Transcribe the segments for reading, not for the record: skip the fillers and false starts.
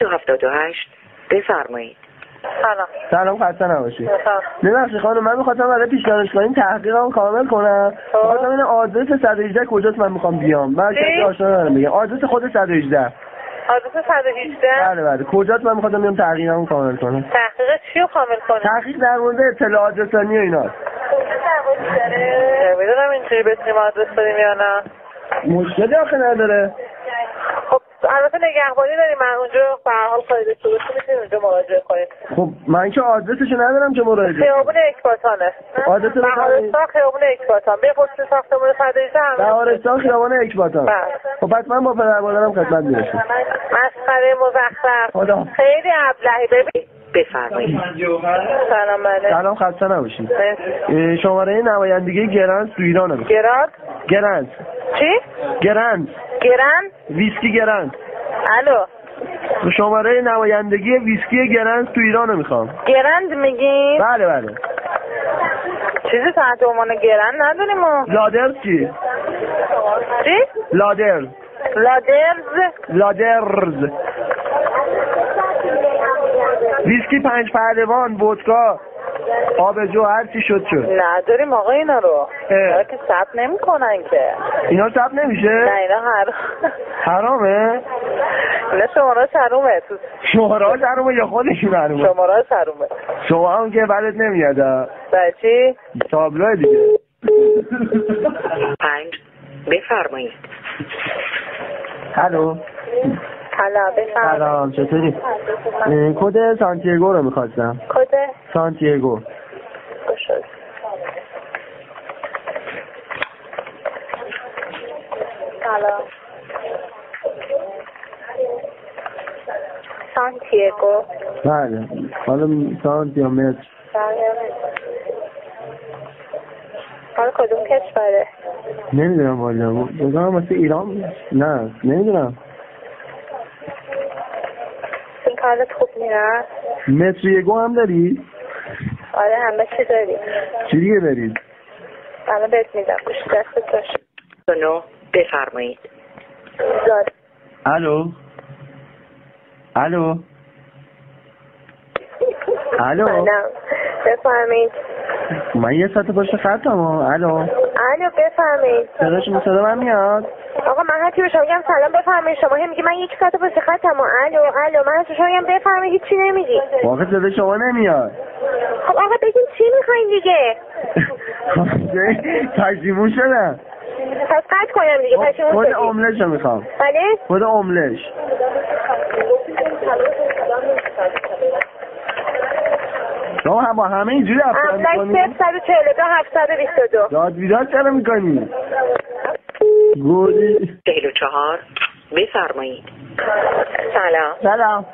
278 بفرمایید. سلام خسته نباشید. ببخشید خانم من می‌خواستم برای پیش دانشگاهی تحقیقم کامل کنم. می‌خواستم این آدرس 118 کجاست من می‌خوام بیام. من کسی آشنا ندارم میگم. آدرس خود 118. آدرس 118 بله کجاست من می‌خواستم بیام تحقیقم کامل کنم. تحقیق چی رو کامل کنی؟ تحقیق در مورد اطلاعات رسانی و ایناست. نمیدونم اینجوری بتونیم آدرس بدیم یا نه. مشکلی آخه نداره. خب البته نگهبانی داریم، من اونجا به هر حال خارج از میتونیم اونجا مراجعه کنیم. خب من که آدرسشو ندارم که مراجعه. خیابون اکباتانه. آدرس بهارستان خیابون اکباتان. بپرسید ساختمان 118 هم. بهارستان خیابون اکباتان. خب پس من با پدر مادرم خدمت میرسم. مسخره مزخرف. خیلی ابلهی. ببین بفرمایید. سلام بله. سلام خسته نباشید. شماره نمایندگی گرند تو ایران رو. گرند. چی؟ گرند ویسکی گرند. الو شماره نمایندگی ویسکی گرند تو ایران رو میخوام. گرند میگی؟ بله چیزی تحت عنوان گرند نداریم ما. لادرز چی؟ لادرز ویسکی 5 پهلوان ودکا آبجو هر چی شد نداریم آقا اینا رو. اینا که ثبت نمی‌کنن که. اینا ثبت نمیشه؟ نه اینا حرامه؟ اینا شماره‌اش حرومه. شماره‌اش حرومه یا خودشون حرومه؟ شماره‌اش حرومه. شما هم که بدت نمیاد. برای چی؟ تابلو دیگه. 5 بفرمایید. الو سلام چطوری؟ کد سانتیاگو رو میخواستم. کد سانتیاگو. سلام سانتیاگو. بله حالا سانتیامتر. حالا کدوم کشوره؟ نمیدونم والا بگم واسه ایران. نه نمیدونم. این کارت خوب میره؟ متریگو هم داری؟ آره همه چی داریم. چی دیگه دارید؟ الان بهت میدم گوش دست توش. 9 بفرمایید. الو بفرمایید. من یه ساعت پشت خطم. الو بفرمایید. صدا من میاد؟ آقا من هرچی به شما میگم سلام بفرمایید، شما هم میگی من یک ساعت پشت خطم. الو من هرچی شما میگم بفرمایید هیچی نمیگی. واقعا صدا شما نمیاد. خب آقا بگین چی میخواین دیگه. پشیمون شدم. پس قطع کنم دیگه. پشیمون شدی. خود املش رو میخوام. بله خود املش. شما هم با همه اینجوری افطار میکنی؟ املش 142 722. داد بیداد چرا میکنی؟ گولی 44 بفرمایید. سلام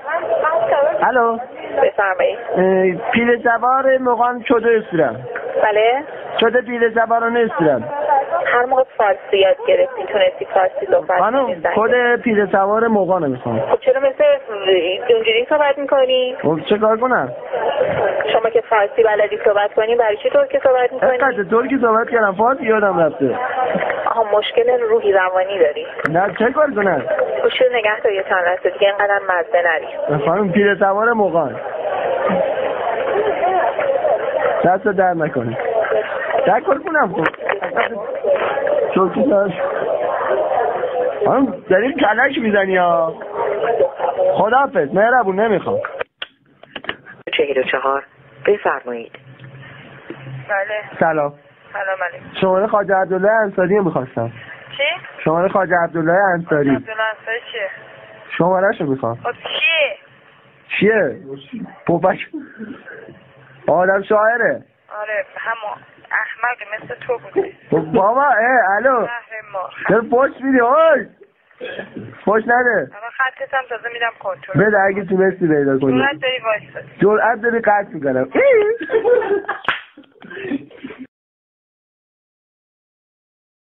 الو بفرمایید. پیل سوار مقام شده استرم. بله شده پیل سوار استرم. هر موقع فارسی یاد گرفتی تونستی فارسی صحبت کنی؟ کد پیل سوار مقام میخوام. خب چرا مثل اونجوری صحبت میکنی؟ خب چه کار کنم؟ شما که فارسی بلدی صحبت کنی برای چی ترکی صحبت میکنی؟ ترکی صحبت کردم فارسی یادم رفته. آها مشکل روحی روانی داری؟ نه چه کار کنم؟ گوشی رو نگه دار یه چند لحظه دیگه اینقدر مزه نری. خانم پیل سوار مقام دست در نکنی. چه کار کنم خب؟ چوکی داشت خانم داریم کلک میزنی ها. خداحافظ مهربون نمیخوام. 44 بفرمایید. بله سلام علیکم. شماره خواجه عبدالله انصاری میخواستم. چی؟ شماره خواجه عبدالله انصاری. عبدالله انصاری چیه؟ شماره شو میخوام. خب چیه؟ پوپک آدم شاعره. آره همون احمق مثل تو بودی. بابا الو چرا پشت میدی؟ پشت نده. الان خطت هم تازه میدم کنترل بده اگه تونستی پیدا کنی. جرأت داری وایسا. جرأت داری قطع میکنم.